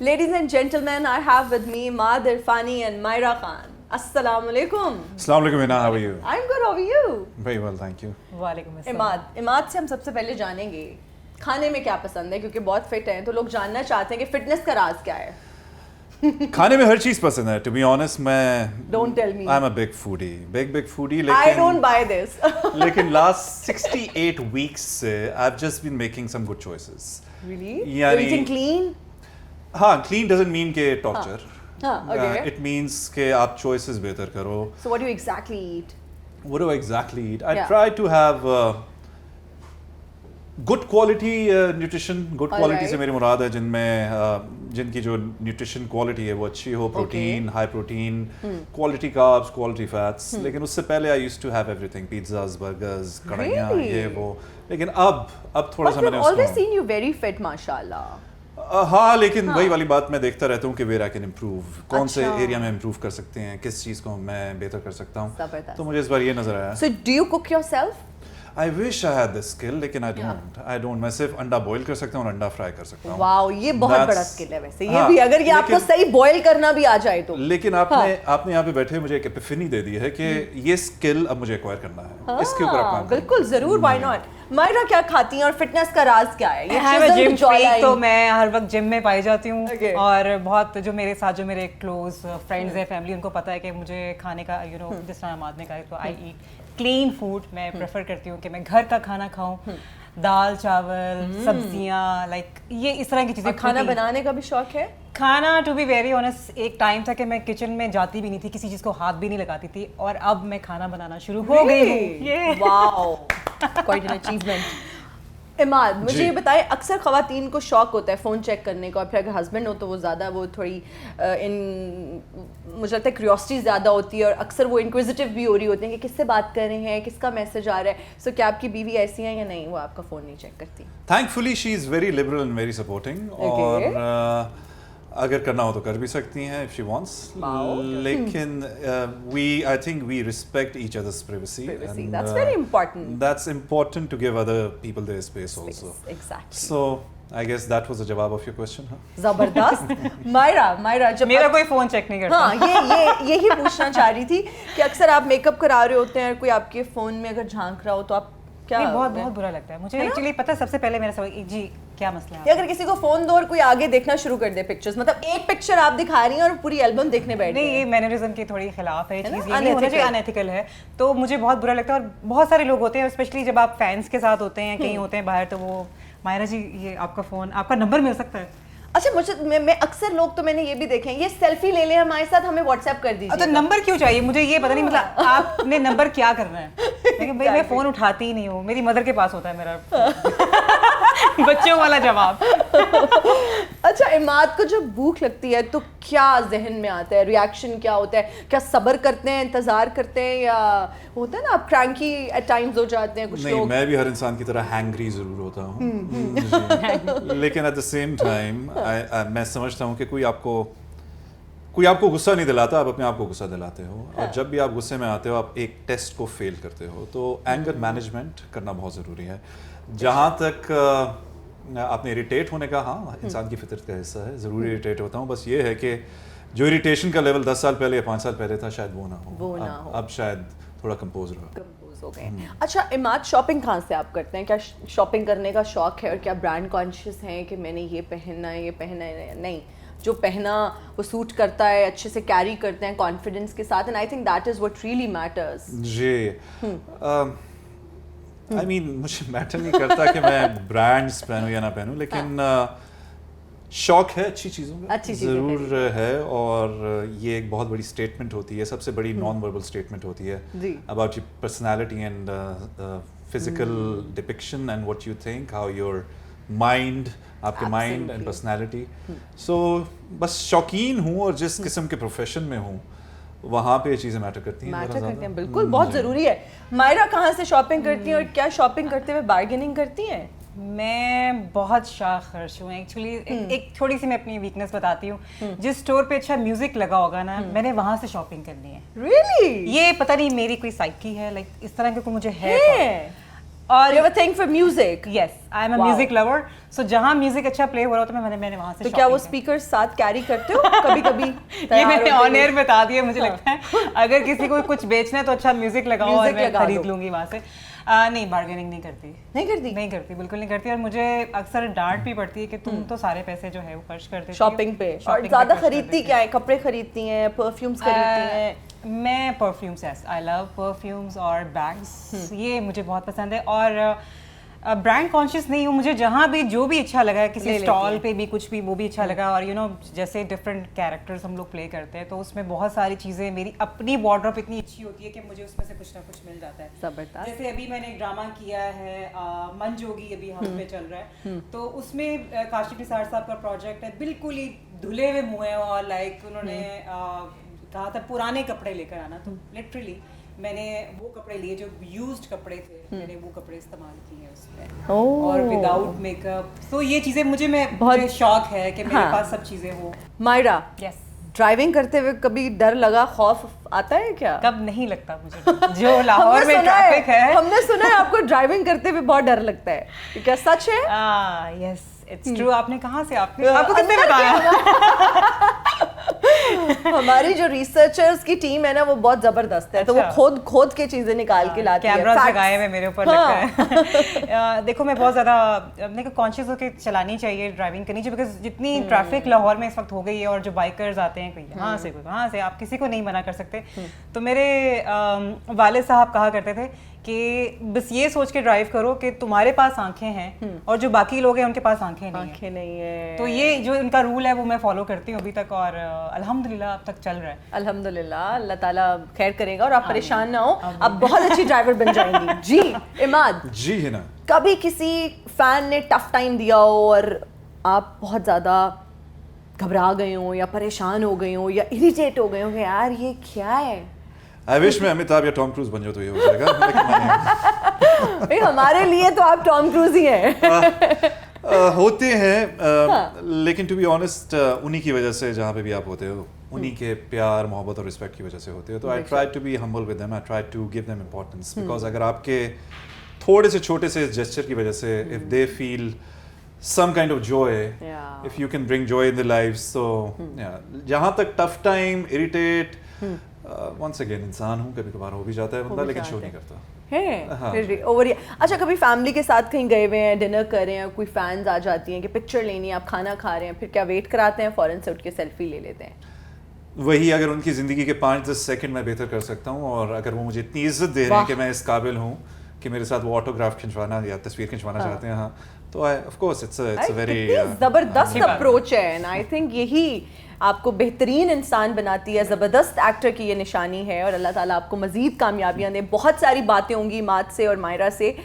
Ladies and gentlemen, I have with me Imad Irfani and Myra Khan. Assalamu alaikum. Assalamu alaikum, Ina. How are you? I'm good. How are you? Very well, thank you. वालेकुम अस्सलाम. इमाद से हम सबसे पहले जानेंगे खाने में क्या पसंद है, क्योंकि बहुत फिट हैं तो लोग जानना चाहते हैं कि फिटनेस का राज क्या है. खाने में हर चीज़ पसंद है. To be honest, मैं Don't tell me. I'm a big foodie. Big foodie. I लेकिन don't buy this. लेकिन last 68 weeks से I've just been making some good choices. Really? यानी- You're eating clean? हाँ, clean doesn't mean के torture. हाँ, okay. It means के आप choices बेहतर करो. So what do you exactly eat? What do I exactly eat? I Yeah. try to have good quality nutrition. Good All quality right. से मेरी मुराद है जिनकी जो nutrition quality है वो अच्छी हो, protein, high protein, quality carbs, quality fats. लेकिन उससे पहले I used to have everything, pizzas, burgers, कढ़ाइयाँ, Really? ये वो. लेकिन अब थोड़ा But सा we've मैंने always उसको seen you very fit, mashallah. हाँ, लेकिन वही वाली बात मैं देखता रहता हूँ कि where I can improve. कौन से अच्छा। एरिया में improve कर सकते हैं, किस चीज़ को मैं बेहतर कर सकता हूँ. जबरदस्त. तो मुझे इस बार ये नजर आया. So do you cook yourself? I wish I had this skill, लेकिन I don't. मैं सिर्फ अंडा बॉईल कर सकता हूँ और अंडा फ्राई कर सकता हूँ. वाओ, ये बहुत That's- बड़ा स्किल है वैसे. ये हाँ, भी अगर ये आपको लेकिन- सही बॉईल करना भी आ जाए तो. लेकिन आपने यहाँ पे बैठे मुझे एक एपिफनी दे दी है कि ये स्किल अब मुझे एक्वायर करना है. इसके ऊपर अपना बिल्कुल जरूर, व्हाई नॉट. मायरा क्या खाती हैं और फिटनेस का राज क्या है? I'm a gym freak, jawline. तो मैं हर वक्त जिम में पाई जाती हूँ. Okay. और बहुत जो मेरे साथ जो मेरे क्लोज फ्रेंड्स हैं, फैमिली, उनको पता है कि मुझे खाने का जिस तरह अमाद ने कहा तो आई ईट क्लीन फूड. मैं प्रेफर करती हूँ कि मैं घर का खाना खाऊँ. दाल चावल सब्जियाँ, लाइक ये इस तरह की चीज़ें. और खाना बनाने का भी शौक है? खाना, टू बी वेरी ऑनेस्ट, एक टाइम था कि मैं किचन में जाती भी नहीं थी, किसी चीज़ को हाथ भी नहीं लगाती थी, और अब मैं खाना बनाना शुरू हो गई हूँ. ये wow, quite an achievement. Imad, मुझे जी। ये बताएं, अक्सर ख़वातीन को शौक होता है फ़ोन चेक करने का, और फिर अगर हस्बैंड हो तो वो ज़्यादा वो थोड़ी मुझे लगता है क्यूरियोसिटी ज़्यादा होती है, और अक्सर वो इंक्विजिटिव भी हो रही होती हैं कि किससे बात कर रहे हैं, किसका मैसेज आ रहा है. सो क्या आपकी बीवी ऐसी हैं या नहीं, वो आपका फ़ोन नहीं चेक करती? Thankfully she is very liberal and very supporting. और अगर करना हो तो कर भी सकती हैं if she wants. लेकिन I think we respect each other's privacy. Privacy, and, that's very important. That's important to give other people their space also. Exactly. So I guess that was the जवाब of your question, huh? जबरदस्त. मायरा, जब मेरा कोई phone check नहीं करता. हाँ, यही पूछना चाह रही थी कि अक्सर आप मेकअप करा रहे होते हैं, कोई आपके फ़ोन में अगर झांक रहा हो तो आप क्या? नहीं, बहुत बुरा लगता है मुझे. एक्चुअली पता है, सबसे पहले मेरा सवाल, जी क्या मसला है? या अगर किसी को फोन दो और कोई आगे देखना शुरू कर दे पिक्चर्स, मतलब एक पिक्चर आप दिखा रही हैं और पूरी एल्बम देखने बैठ नहीं, गए. ये मैनरिज्म के थोड़ी खिलाफ है है चीज़. ना? ये नहीं होना चाहिए, Unethical. अनएथिकल है. तो मुझे बहुत बुरा लगता है. और बहुत सारे लोग होते हैं, स्पेशली जब आप फैंस के साथ होते हैं, कहीं होते हैं बाहर, तो वो मायरा जी ये आपका फ़ोन, आपका नंबर मिल सकता है. अच्छा, मैं अक्सर लोग तो मैंने ये भी देखे हैं, ये सेल्फी ले लें हमारे साथ, हमें व्हाट्सएप कर तो दीजिए. नंबर क्यों चाहिए मुझे, ये पता नहीं. मतलब आपने नंबर क्या करना है? लेकिन भाई मैं फ़ोन उठाती ही नहीं हूँ. मेरी मदर के पास होता है मेरा बच्चों वाला जवाब. अच्छा, इमाद को जब भूख लगती है तो क्या जहन में आता है, रिएक्शन क्या होता है? क्या सब्र करते हैं, इंतजार करते हैं, या होता है ना आप क्रैंकी एट टाइम्स हो जाते हैं कुछ नहीं, लोग? मैं भी हर इंसान की तरह हैंग्री ज़रूर होता हूँ. लेकिन एट द सेम टाइम मैं समझता हूँ कि कोई आपको गुस्सा नहीं दिलाता, आप अपने आप को गुस्सा दिलाते हो. और जब भी आप गुस्से में आते हो, आप एक टेस्ट को फेल करते हो. तो एंगर मैनेजमेंट करना बहुत ज़रूरी है. जहाँ तक आपने इरिटेट होने का, हाँ, इंसान की फितरत का हिस्सा है, ज़रूर इरिटेट होता हूँ. बस ये है कि जो इरिटेशन का लेवल 10 साल पहले या 5 साल पहले था, शायद वो ना हो. अब शायद थोड़ा कंपोज रहा. कंपोज हो गए. अच्छा इमाद, शॉपिंग कहाँ से आप करते हैं? क्या शॉपिंग करने का शौक है, और क्या ब्रांड कॉन्शियस हैं कि मैंने ये पहनना है, ये पहनना है? नहीं, जो पहना वो सूट करता है, अच्छे से कैरी करते हैं कॉन्फिडेंस के साथ, and I think that is what really matters. जी. आई मीन मुझे मैटर नहीं करता कि मैं ब्रांड्स पहनूं या ना पहनूं, लेकिन शौक है अच्छी चीज़ों का, अच्छी चीज़ें ज़रूर है. और ये एक बहुत बड़ी स्टेटमेंट होती है, सबसे बड़ी नॉन वर्बल स्टेटमेंट होती है about your personality and physical depiction and what you think, how your mind, आपके माइंड एंड पर्सनैलिटी. सो बस शौकीन हूँ, और जिस किस्म के प्रोफेशन में हूँ वहाँ पे ये चीज़ें मैटर करती हैं. बिल्कुल, बहुत ज़रूरी है. मायरा कहाँ से शॉपिंग करती हैं, और क्या शॉपिंग करते हुए बार्गेनिंग करती हैं? मैं बहुत शाख खर्च हूँ एक्चुअली. एक थोड़ी सी मैं अपनी वीकनेस बताती हूँ. जिस स्टोर पे अच्छा म्यूजिक लगा होगा ना, मैंने वहाँ से शॉपिंग करनी है. Really? ये पता नहीं मेरी कोई साइकी है, लाइक इस तरह के कोई मुझे है. और You have a thing for music. Yes I am a Wow. Music lover, so जहाँ म्यूजिक अच्छा प्ले हो रहा होता है मैंने वहाँ से तो क्या वो shopping की। स्पीकर साथ कैरी करते हो कभी कभी? ये मैंने ऑन एयर बता दिया, मुझे लगता है अगर किसी को कुछ बेचना है तो अच्छा म्यूजिक लगाओ और Music मैं लगा खरीद दो। लूंगी वहाँ से। नहीं, बार्गेनिंग नहीं करती, नहीं करती बिल्कुल नहीं करती। और मुझे अक्सर डांट भी पड़ती है कि तुम तो सारे पैसे जो है वो खर्च कर देती हो शॉपिंग पे। और shopping ज्यादा खर्च कर खरीदती देती क्या है? कपड़े खरीदती हैं, परफ्यूम्स खरीदती हैं? हो। मैं perfumes, yes, I love perfumes और बैग्स, ये मुझे बहुत पसंद है। और ब्रांड कॉन्शियस नहीं हूँ, मुझे जहाँ भी जो भी अच्छा लगा, किसी स्टॉल पे भी कुछ भी वो भी अच्छा लगा। और जैसे डिफरेंट कैरेक्टर्स हम लोग प्ले करते हैं तो उसमें बहुत सारी चीज़ें, मेरी अपनी वार्डरोब इतनी अच्छी होती है कि मुझे उसमें से कुछ ना कुछ मिल जाता है। जबरदस्त। जैसे अभी मैंने एक ड्रामा किया है मन जोगी, अभी हम पे चल रहा है, तो उसमें काशिफ निसार साहब का प्रोजेक्ट है, बिल्कुल ही धुले हुए मुँह हैं और लाइक उन्होंने कहा था पुराने कपड़े लेकर आना, तो लिटरली मैंने वो कपड़े लिए जो यूज्ड कपड़े थे, मैंने वो कपड़े इस्तेमाल किए उसमें और विदाउट मेकअप। तो ये चीज़ें मुझे शौक है कि मेरे पास सब चीज़ें हो। मायरा, यस, ड्राइविंग करते हुए कभी डर लगा, खौफ आता है क्या? कब नहीं लगता मुझे, जो लाहौर में ट्रैफिक है। हमने सुना है आपको ड्राइविंग करते हुए बहुत डर लगता है, क्या सच है? Yes, it's true. आपने कहाँ से आपको किसने बताया? हमारी जो रिसर्चर्स की टीम है ना वो बहुत जबरदस्त है, तो वो खोद के चीजें निकाल के लाती है। कैमरास लगाए हुए मेरे ऊपर लगता है। देखो, मैं बहुत ज़्यादा अपने को कॉन्शियस होकर चलानी चाहिए, ड्राइविंग करनी चाहिए, बिकॉज जितनी ट्रैफिक लाहौर में इस वक्त हो गई है और जो बाइकर्स आते हैं कोई यहाँ से कोई वहाँ से, आप किसी को नहीं मना कर सकते। तो मेरे वालिद साहब कहा करते थे कि बस ये सोच के ड्राइव करो कि तुम्हारे पास आंखें हैं और जो बाकी लोग हैं उनके पास आंखें नहीं है। तो ये जो उनका रूल है वो मैं फॉलो करती हूँ अभी तक, और अल्हम्दुलिल्लाह अब तक चल रहा है। अल्हम्दुलिल्लाह, अल्लाह ताला खैर करेगा और आप परेशान ना हो, आप बहुत अच्छी ड्राइवर बन जाएंगी। जी इमाद, जी है ना, कभी किसी फैन ने टफ टाइम दिया हो और आप बहुत ज़्यादा घबरा गए हो या परेशान हो गए हो या इरिटेट हो गए हो कि यार ये क्या है? आई विश मैं अमिताभ या टॉम क्रूज बन जाऊँ तो ये हो जाएगा, लेकिन मैं नहीं। भाई हमारे लिए तो आप टॉम क्रूज ही हैं। होते हैं, लेकिन टू बी ऑनेस्ट उन्हीं की वजह से जहाँ पे भी आप होते हो, उन्हीं के प्यार मोहब्बत और रिस्पेक्ट की वजह से होते हो। तो I try to be humble with them, I try to give them importance, because अगर आपके थोड़े से छोटे से जेस्चर की वजह से if they feel some kind of joy, if you can bring joy in their lives, so जहाँ तक tough time, irritate, once again इंसान हूँ, कभी कभार हो भी जाता है बंदा, लेकिन शो नहीं करता है फिर ओवर। अच्छा, कभी फैमिली के साथ कहीं गए हुए हैं, डिनर कर रहे हैं, कोई फैंस आ जाती हैं कि पिक्चर लेनी है, आप खाना खा रहे हैं, फिर क्या वेट कराते हैं, फौरन से उठ के सेल्फी ले लेते हैं? वही, अगर उनकी ज़िंदगी के 5-10 सेकंड मैं बेहतर कर सकता हूँ और अगर वो मुझे इतनी इज्जत दे रहे हैं कि मैं इस काबिल हूँ कि मेरे साथ वो ऑटोग्राफ खिंचवाना या तस्वीर खिंचवाना चाहते हैं, हाँ, तो of course it's a very ज़बरदस्त अप्रोच है, एंड आई थिंक यही आपको बेहतरीन इंसान बनाती है, ज़बरदस्त एक्टर की ये निशानी है। और अल्लाह ताला आपको मज़ीद कामयाबियाँ दे। बहुत सारी बातें होंगी मात से और मायरा से,